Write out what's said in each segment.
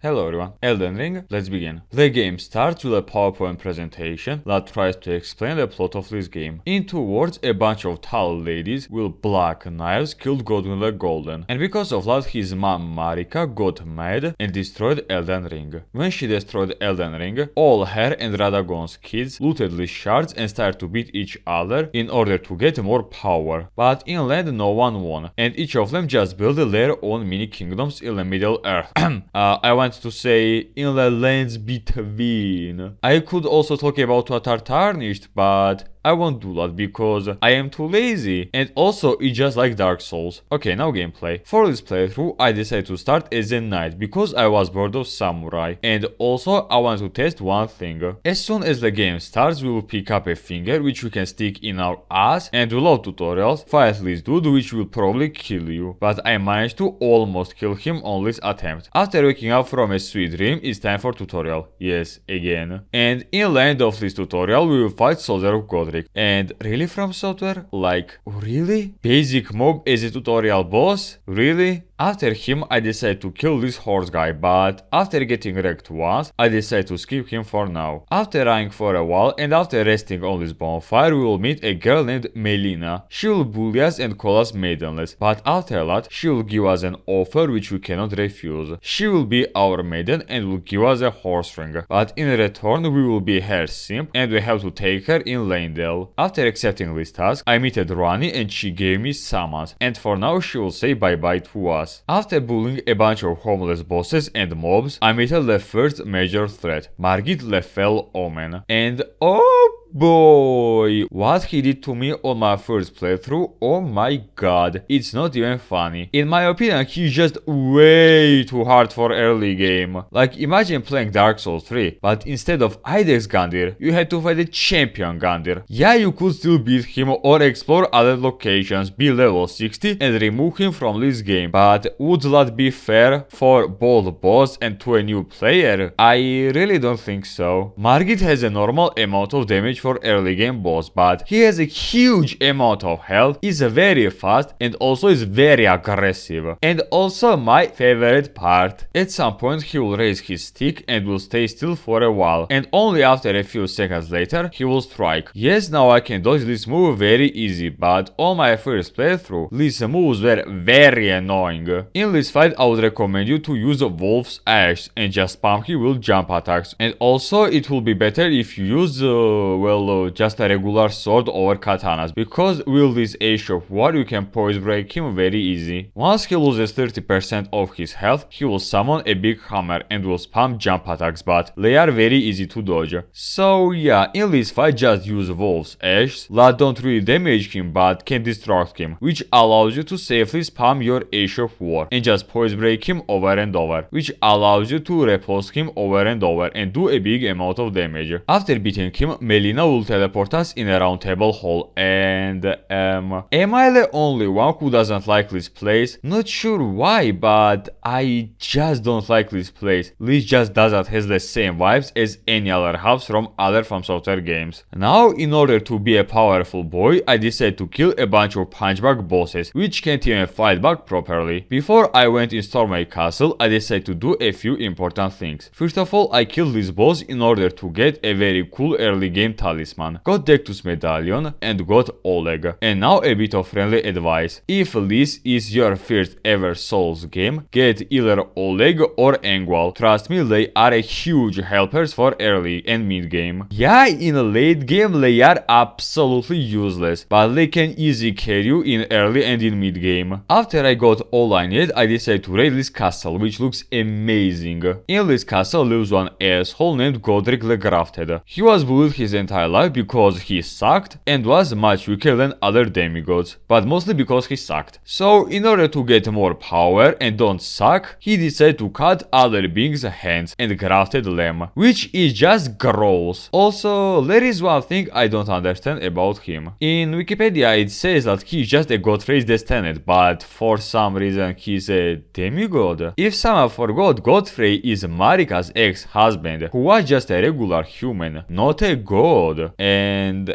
Hello everyone, Elden Ring, let's begin. The game starts with a PowerPoint presentation that tries to explain the plot of this game. In 2 words, a bunch of tall ladies with black knives killed Godwin the Golden, and because of that his mom Marika got mad and destroyed Elden Ring. When she destroyed Elden Ring, all her and Radagon's kids looted these shards and started to beat each other in order to get more power. But inland no one won, and each of them just built their own mini kingdoms in the Middle Earth. I want to say in the lands between. I could also talk about what are tarnished, but I won't do that because I am too lazy, and also it's just like Dark Souls. Okay, now gameplay. For this playthrough, I decided to start as a knight because I was bored of samurai, and also I want to test one thing. As soon as the game starts, we will pick up a finger which we can stick in our ass, and we love tutorials, fight this dude which will probably kill you, but I managed to almost kill him on this attempt. After waking up from a sweet dream, it's time for tutorial. Yes, again. And in the end of this tutorial, we will fight Soldier of God. And really from software? Like, really? Basic mob as a tutorial boss? Really? After him, I decided to kill this horse guy, but after getting wrecked once, I decided to skip him for now. After running for a while and after resting on this bonfire, we will meet a girl named Melina. She will bully us and call us maidenless, but after that, she will give us an offer which we cannot refuse. She will be our maiden and will give us a horse ring, but in return, we will be her simp and we have to take her in Leyndell. After accepting this task, I met Rani and she gave me summons, and for now she will say bye bye to us. After bullying a bunch of homeless bosses and mobs, I met the first major threat, Margit the Fell Omen. And oh boy, what he did to me on my first playthrough, oh my god, it's not even funny. In my opinion, he's just way too hard for early game. Like, imagine playing Dark Souls 3, but instead of Ides Gandir, you had to fight a champion Gandir. Yeah, you could still beat him or explore other locations, be level 60 and remove him from this game, but would that be fair for both boss and to a new player? I really don't think so. Margit has a normal amount of damage for early game boss, but he has a huge amount of health, is very fast and also is very aggressive. And also my favorite part, at some point he will raise his stick and will stay still for a while, and only after a few seconds later he will strike. Yes, now I can dodge this move very easy, but on my first playthrough these moves were very annoying. In this fight I would recommend you to use Wolf's Ash and just spam him with jump attacks, and also it will be better if you use just a regular sword over katanas, because with this Ash of War you can poise break him very easy. Once he loses 30% of his health, he will summon a big hammer and will spam jump attacks, but they are very easy to dodge. So yeah, in this fight just use Wolf's Ash that don't really damage him but can distract him, which allows you to safely spam your Ash of War and just poise break him over and over, which allows you to repulse him over and over and do a big amount of damage. After beating him, Melina will teleport us in a round table hall, and am I the only one who doesn't like this place? Not sure why, but I just don't like this place. This just doesn't has the same vibes as any other house from other From Software games. Now, in order to be a powerful boy, I decided to kill a bunch of punchbag bosses, which can't even fight back properly. Before I went in Stormy Castle, I decided to do a few important things. First of all, I killed this boss in order to get a very cool early game talisman, got Dectus Medallion and got Oleg. And now a bit of friendly advice. If this is your first ever Souls game, get either Oleg or Engwall. Trust me, they are a huge helpers for early and mid game. Yeah, in late game they are absolutely useless, but they can easily carry you in early and in mid game. After I got all I need, I decided to raid this castle, which looks amazing. In this castle lives one asshole named Godric the Grafted. He was bullied his entire life because he sucked and was much weaker than other demigods, but mostly because he sucked. So in order to get more power and don't suck, he decided to cut other beings' hands and grafted them, which is just gross. Also, there is one thing I don't understand about him. In Wikipedia it says that he's just a Godfrey's descendant, but for some reason he's a demigod. If someone forgot, Godfrey is Marika's ex-husband, who was just a regular human, not a god. god, and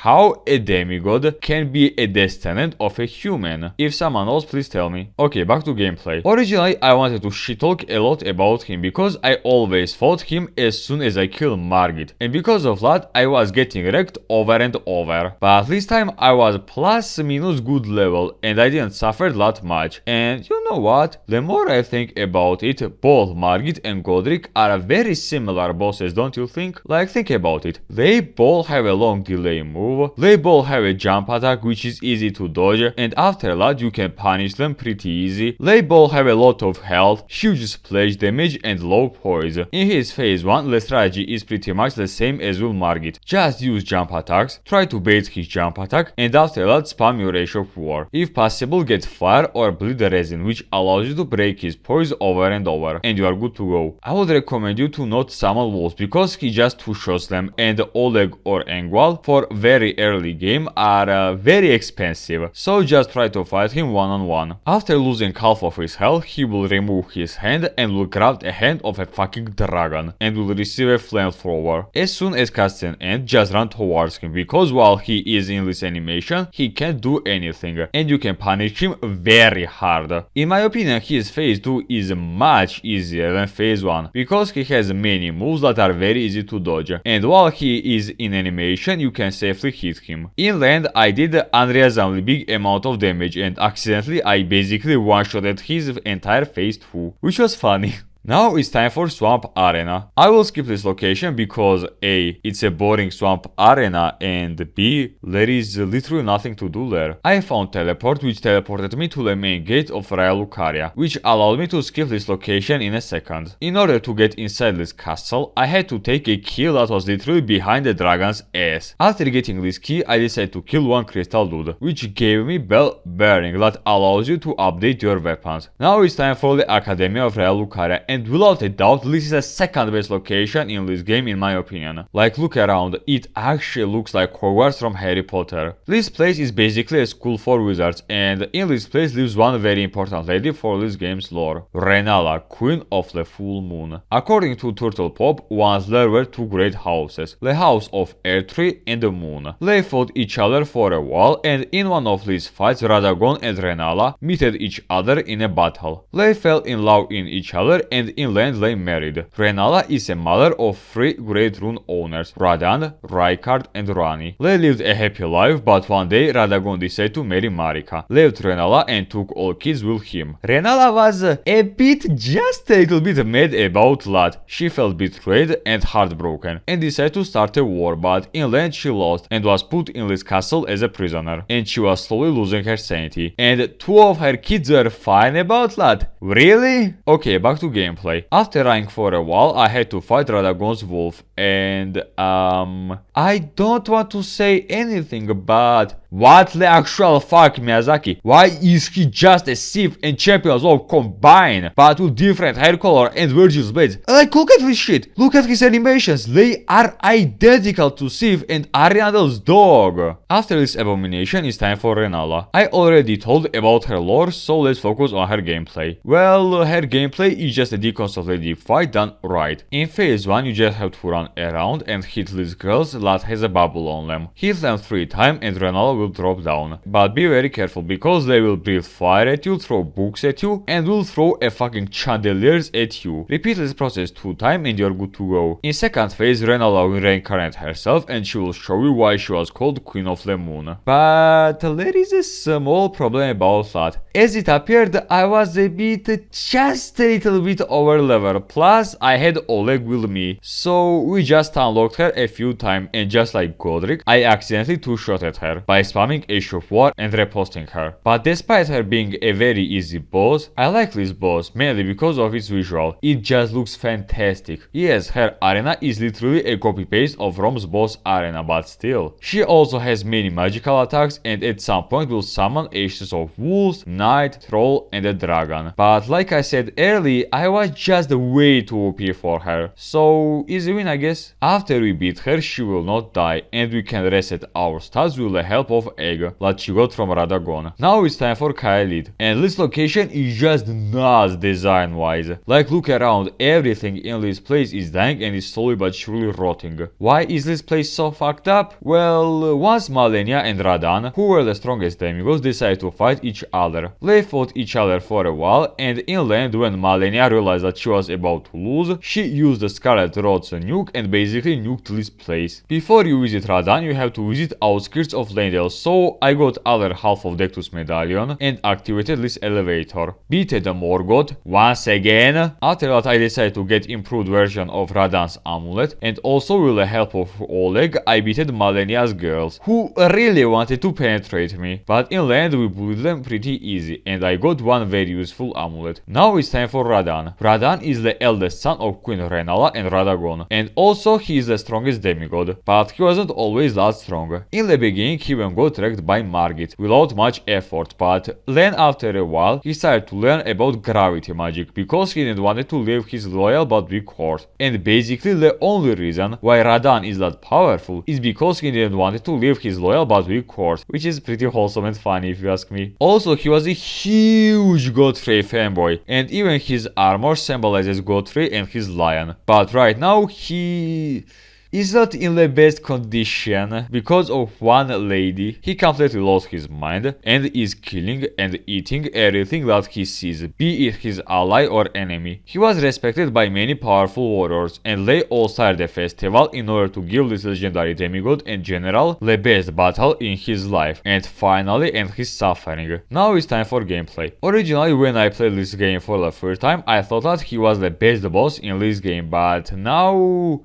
how a demigod can be a descendant of a human. If someone knows, please tell me. Okay, back to gameplay. Originally, I wanted to shit-talk a lot about him because I always fought him as soon as I killed Margit, and because of that, I was getting wrecked over and over. But this time, I was plus minus good level, and I didn't suffer that much. And you know what? The more I think about it, both Margit and Godric are very similar bosses, don't you think? Like, think about it. They both have a long delay move, they both have a jump attack which is easy to dodge, and after that you can punish them pretty easy. They both have a lot of health, huge splash damage and low poise. In his phase 1, the strategy is pretty much the same as with Margit. Just use jump attacks, try to bait his jump attack, and after that spam your Rush of War. If possible, get fire or bleed resin, which allows you to break his poise over and over, and you are good to go. I would recommend you to not summon wolves because he just two-shots them, and Oleg or Engwall for very early game are very expensive, so just try to fight him one-on-one. After losing half of his health, he will remove his hand and will grab a hand of a fucking dragon, and will receive a flamethrower. As soon as cutscene ends, just run towards him, because while he is in this animation, he can't do anything, and you can punish him very hard. In my opinion, his phase 2 is much easier than phase 1, because he has many moves that are very easy to dodge, and while he is in animation, you can safely hit him. In land, I did unreasonably big amount of damage, and accidentally I basically one-shotted his entire phase 2, which was funny. Now it's time for Swamp Arena. I will skip this location because A, it's a boring swamp arena, and B, there is literally nothing to do there. I found teleport which teleported me to the main gate of Raya Lucaria, which allowed me to skip this location in a second. In order to get inside this castle, I had to take a key that was literally behind the dragon's ass. After getting this key, I decided to kill one crystal dude, which gave me bell bearing that allows you to update your weapons. Now it's time for the Academy of Raya Lucaria, and without a doubt, this is the second best location in this game in my opinion. Like, look around, it actually looks like Hogwarts from Harry Potter. This place is basically a school for wizards, and in this place lives one very important lady for this game's lore, Renala, Queen of the Full Moon. According to Turtle Pop, once there were two great houses, the House of Airtree and the Moon. They fought each other for a while, and in one of these fights, Radagon and Renala meted each other in a battle. They fell in love in each other, and in land they married. Renala is a mother of three great rune owners, Radan, Rykard and Rani. They lived a happy life, but one day Radagon decided to marry Marika, left Renala and took all kids with him. Renala was a bit, just a little bit mad about that. She felt betrayed and heartbroken, and decided to start a war, but in land she lost and was put in this castle as a prisoner, and she was slowly losing her sanity, and two of her kids were fine about that. Really? Okay, back to gameplay. After running for a while, I had to fight Radagon's wolf, and I don't want to say anything, but what the actual fuck, Miyazaki? Why is he just a thief and champions all combined, but with different hair color and Virgil's blades? Like, look at this shit. Look at his animations. They are identical to Sif and Ariandel's dog. After this abomination, it's time for Renala. I already told about her lore, so let's focus on her gameplay. Well, her gameplay is just a deconsolidated fight done right. In phase 1, you just have to run around and hit these girls that has a bubble on them. Hit them 3 times and Renala will drop down. But be very careful because they will breathe fire at you, throw books at you, and will throw a fucking chandeliers at you. Repeat this process 2 times and you're good to go. In second phase, Renala will reincarnate herself and she will show you why she was called Queen of the Moon. But there is a small problem about that. As it appeared, I was a bit, just a little bit over level. Plus, I had Oleg with me, so we just unlocked her a few times, and just like Godric, I accidentally two-shotted her by spamming Rush of War and reposting her. But despite her being a very easy boss, I like this boss mainly because of its visual. It just looks fantastic. Yes, her arena is literally a copy-paste of Rom's boss arena, but still. She also has many magical attacks, and at some point will summon ashes of wolves, knight, troll and a dragon. But like I said earlier, I was was just way too OP for her. So easy win, I guess. After we beat her, she will not die and we can reset our stats with the help of egg that she got from Radagon. Now it's time for Kaelid, and this location is just nuts design wise. Like, look around, everything in this place is dying and is slowly but surely rotting. Why is this place so fucked up? Well, once Malenia and Radan, who were the strongest demigods, decided to fight each other. They fought each other for a while, and inland, when Malenia realized that she was about to lose, she used the Scarlet Rod's nuke and basically nuked this place. Before you visit Radan, you have to visit outskirts of Leyndell, so I got other half of Dectus medallion and activated this elevator. Beated the Morgoth once again. After that, I decided to get improved version of Radan's amulet, and also with the help of Oleg, I beated Malenia's girls, who really wanted to penetrate me, but inland we bullied them pretty easy, and I got one very useful amulet. Now it's time for Radan. Radan is the eldest son of Queen Renala and Radagon, and also he is the strongest demigod, but he wasn't always that strong. In the beginning he even got wrecked by Margit, without much effort, but then after a while he started to learn about gravity magic, because he didn't want to leave his loyal but weak horse. And basically the only reason why Radan is that powerful is because he didn't want to leave his loyal but weak horse, which is pretty wholesome and funny if you ask me. Also, he was a huge Godfrey fanboy, and even his armor symbolizes Godfrey and his lion. But right now he is not in the best condition because of one lady. He completely lost his mind and is killing and eating everything that he sees, be it his ally or enemy. He was respected by many powerful warriors, and they all started a festival in order to give this legendary demigod and general the best battle in his life, and finally end his suffering. Now it's time for gameplay. Originally, when I played this game for the first time, I thought that he was the best boss in this game, but now,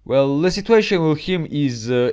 well, the situation with him is a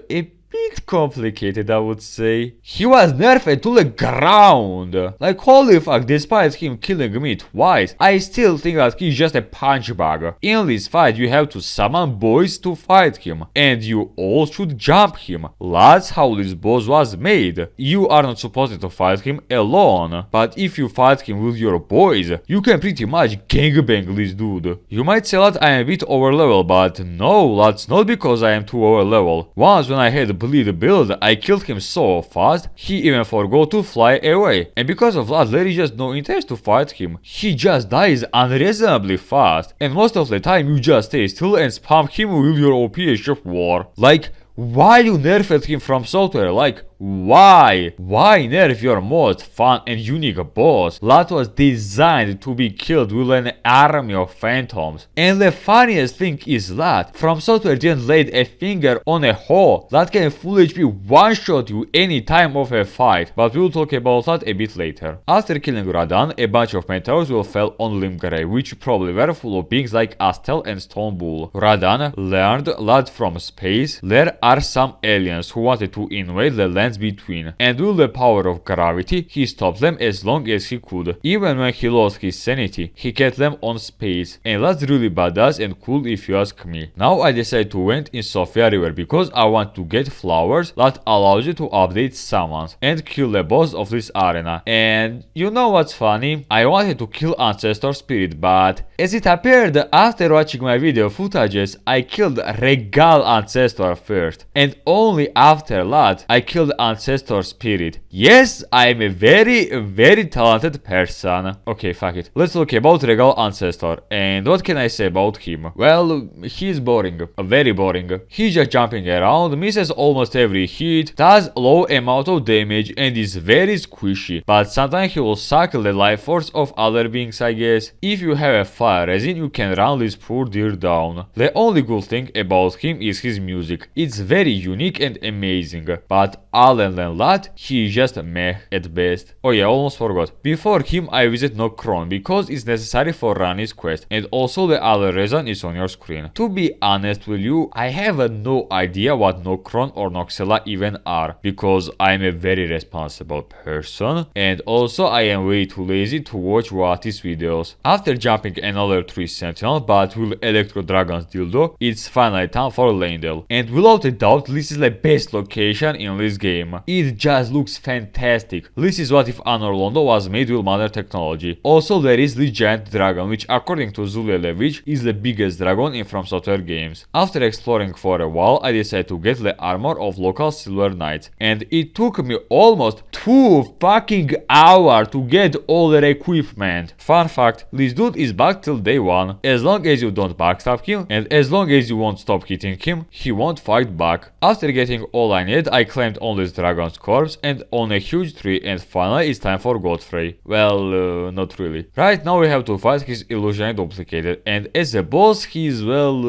bit complicated, I would say. He was nerfed to the ground. Like, holy fuck, despite him killing me twice, I still think that he's just a punch bag. In this fight, you have to summon boys to fight him, and you all should jump him. That's how this boss was made. You are not supposed to fight him alone, but if you fight him with your boys, you can pretty much gangbang this dude. You might say that I am a bit overlevel, but no, that's not because I am too overlevel. Once when I had bleed build, I killed him so fast, he even forgot to fly away, and because of that there is just no interest to fight him. He just dies unreasonably fast, and most of the time you just stay still and spam him with your OP of war. Like, why you nerfed him from software? Like, why? Why nerf your most fun and unique boss that was designed to be killed with an army of phantoms? And the funniest thing is that From Software didn't lay a finger on a hole that can full HP one-shot you any time of a fight, but we'll talk about that a bit later. After killing Radan, a bunch of meteors will fall on Limgrave, which probably were full of beings like Astel and Stonebull. Radan learned that from space there are some aliens who wanted to invade the land between, and with the power of gravity he stopped them as long as he could. Even when he lost his sanity, he kept them on space, and that's really badass and cool if you ask me. Now I decided to went in Sophia River because I want to get flowers that allows you to update summons and kill the boss of this arena. And you know what's funny? I wanted to kill Ancestor Spirit, but as it appeared after watching my video footages, I killed Regal Ancestor first, and only after that I killed Ancestor Spirit. Yes, I am a very talented person. Okay, fuck it. Let's talk about Regal Ancestor. And what can I say about him? Well, he's boring. Very boring. He's just jumping around, misses almost every hit, does low amount of damage, and is very squishy. But sometimes he will suck the life force of other beings, I guess. If you have a fire resin, you can run this poor deer down. The only good thing about him is his music. It's very unique and amazing. But other than that, he is just meh at best. Oh yeah, almost forgot. Before him I visit Nokron because it's necessary for running his quest, and also the other reason is on your screen. To be honest with you, I have no idea what Nokron or Noxella even are, because I am a very responsible person, and also I am way too lazy to watch Watis videos. After jumping another 3 sentinels but with Electro Dragon's dildo, it's finally time for Leyndell. And without a doubt, this is the best location in this game. game. It just looks fantastic. This is what if Anor Londo was made with modern technology. Also, there is the giant dragon, which according to Zulelevich is the biggest dragon in From Software games. After exploring for a while, I decided to get the armor of local Silver Knights, and it took me almost 2 fucking hours to get all their equipment. Fun fact, this dude is back till day 1. As long as you don't backstab him, and as long as you won't stop hitting him, he won't fight back. After getting all I need, I claimed on this dragon's corpse and on a huge tree, and finally it's time for Godfrey. Well, not really. Right now we have to fight his illusionary duplicated, and as a boss he's well,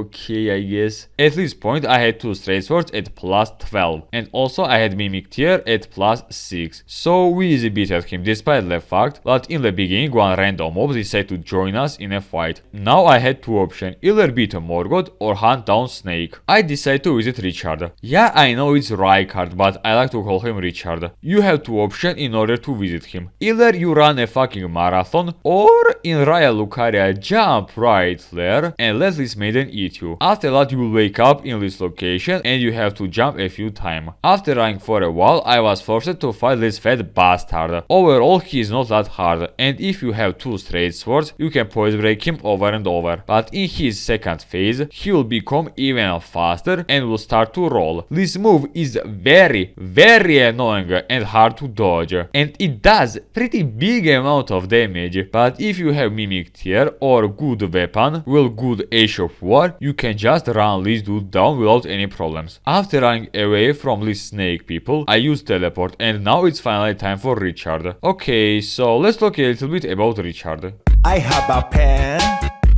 okay I guess. At this point I had 2 straight swords at plus 12, and also I had Mimic tier at plus 6, so we easy beated him despite the fact that in the beginning one random mob decided to join us in a fight. Now I had 2 options, either beat Morgoth or hunt down Snake. I decided to visit Richard. Yeah, I know it's Rykard, but I like to call him Richard. You have 2 options in order to visit him. Either you run a fucking marathon, or in Raya Lucaria jump right there and let this maiden eat you. After that you will wake up in this location and you have to jump a few times. After running for a while, I was forced to fight this fat bastard. Overall he is not that hard, and if you have 2 straight swords you can poison break him over and over. But in his second phase he will become even faster and will start to roll. This move is very annoying and hard to dodge, and it does pretty big amount of damage. But if you have Mimic tier or good weapon with good Age of War, you can just run this dude down without any problems. After running away from these snake people, I used teleport, and now it's finally time for Richard. Okay, so let's talk a little bit about Richard. I have a pen,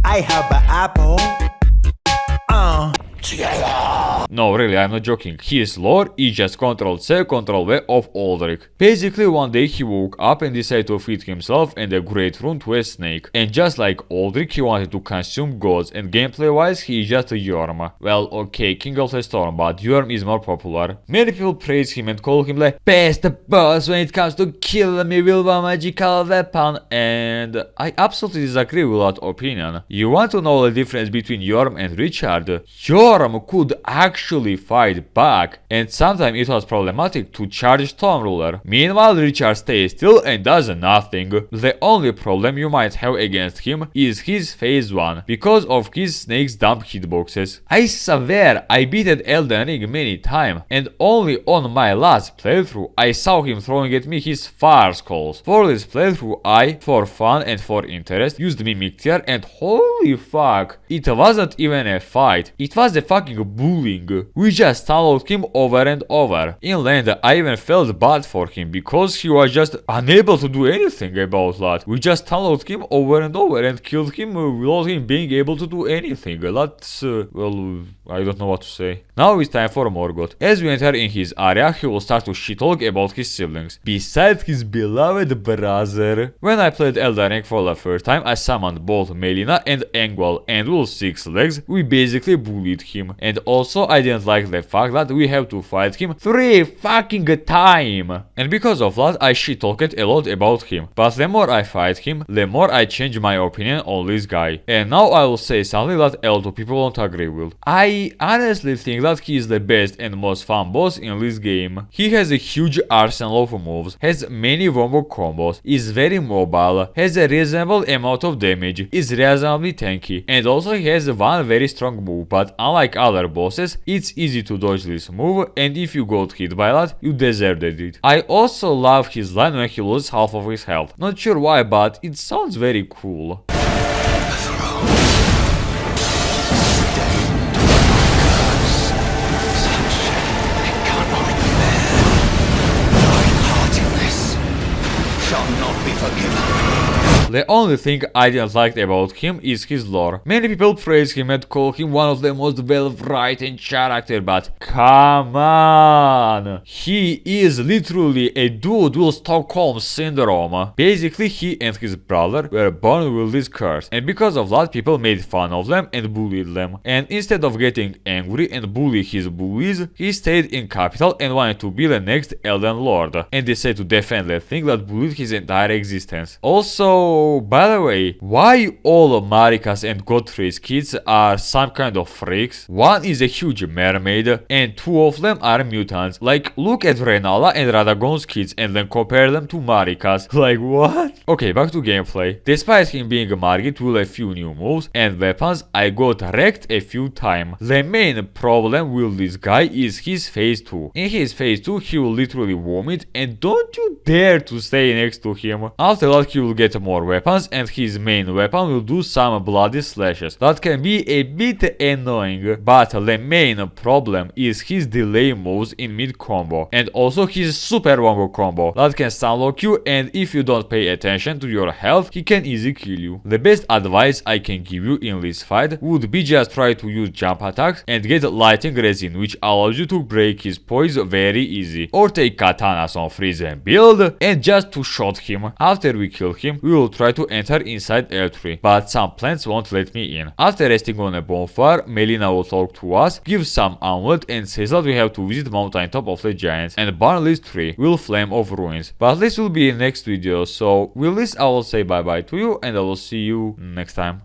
I have an apple. No, really, I'm not joking. His lore is just Ctrl-C, Ctrl-V of Aldrich. Basically, one day he woke up and decided to feed himself and a great rune to a snake. And just like Aldrich, he wanted to consume gods, and gameplay-wise, he is just a Yorm. Well, okay, King of the Storm, but Yorm is more popular. Many people praise him and call him the best boss when it comes to kill me with a magical weapon, and I absolutely disagree with that opinion. You want to know the difference between Yorm and Richard? Yorm could actually fight back, and sometimes it was problematic to charge Tomb Ruler. Meanwhile, Richard stays still and does nothing. The only problem you might have against him is his phase 1, because of his snake's dump hitboxes. I swear I beated Elden Ring many times, and only on my last playthrough I saw him throwing at me his fire skulls. For this playthrough I, for fun and for interest, used Mimic tier, and holy fuck, it wasn't even a fight, it was a fucking bullying. We just followed him over and over. In land I even felt bad for him because he was just unable to do anything about that. We just followed him over and over and killed him without him being able to do anything. That's well, I don't know what to say. Now it's time for Morgoth. As we enter in his area, he will start to shit-talk about his siblings, besides his beloved brother. When I played Elden Ring for the first time, I summoned both Melina and Engwall, and with 6 legs, we basically bullied him. And also, I didn't like the fact that we have to fight him 3 fucking times. And because of that, I shit-talked a lot about him. But the more I fight him, the more I change my opinion on this guy. And now I will say something that a lot of people won't agree with. I honestly think that he is the best and most fun boss in this game. He has a huge arsenal of moves, has many wombo combos, is very mobile, has a reasonable amount of damage, is reasonably tanky, and also he has one very strong move, but unlike other bosses, it's easy to dodge this move, and if you got hit by that, you deserved it. I also love his line when he loses half of his health. Not sure why, but it sounds very cool. The only thing I didn't like about him is his lore. Many people praise him and call him one of the most well-written characters, but come on! He is literally a dude with Stockholm Syndrome. Basically, he and his brother were born with this curse, and because of that, people made fun of them and bullied them. And instead of getting angry and bully his bullies, he stayed in capital and wanted to be the next Elden Lord, and decided to defend the thing that bullied his entire existence. Also, So, by the way, why all Marika's and Godfrey's kids are some kind of freaks? One is a huge mermaid, and two of them are mutants. Like, look at Renala and Radagon's kids and then compare them to Marika's. Like, what? Okay, back to gameplay. Despite him being a Margit with a few new moves and weapons, I got wrecked a few times. The main problem with this guy is his phase 2. In his phase 2, he will literally vomit, and don't you dare to stay next to him. After that, he will get more weapons, and his main weapon will do some bloody slashes. That can be a bit annoying, but the main problem is his delay moves in mid combo, and also his super wombo combo that can stunlock you, and if you don't pay attention to your health, he can easily kill you. The best advice I can give you in this fight would be just try to use jump attacks and get lightning resin, which allows you to break his poise very easy, or take katanas on freeze and build and just to shot him. After we kill him, we will try to enter inside L3, but some plants won't let me in. After resting on a bonfire, Melina will talk to us, give some amulet, and says that we have to visit mountain top of the giants and burn list 3 will flame of ruins. But this will be in next video, so with this I will say bye bye to you and I will see you next time.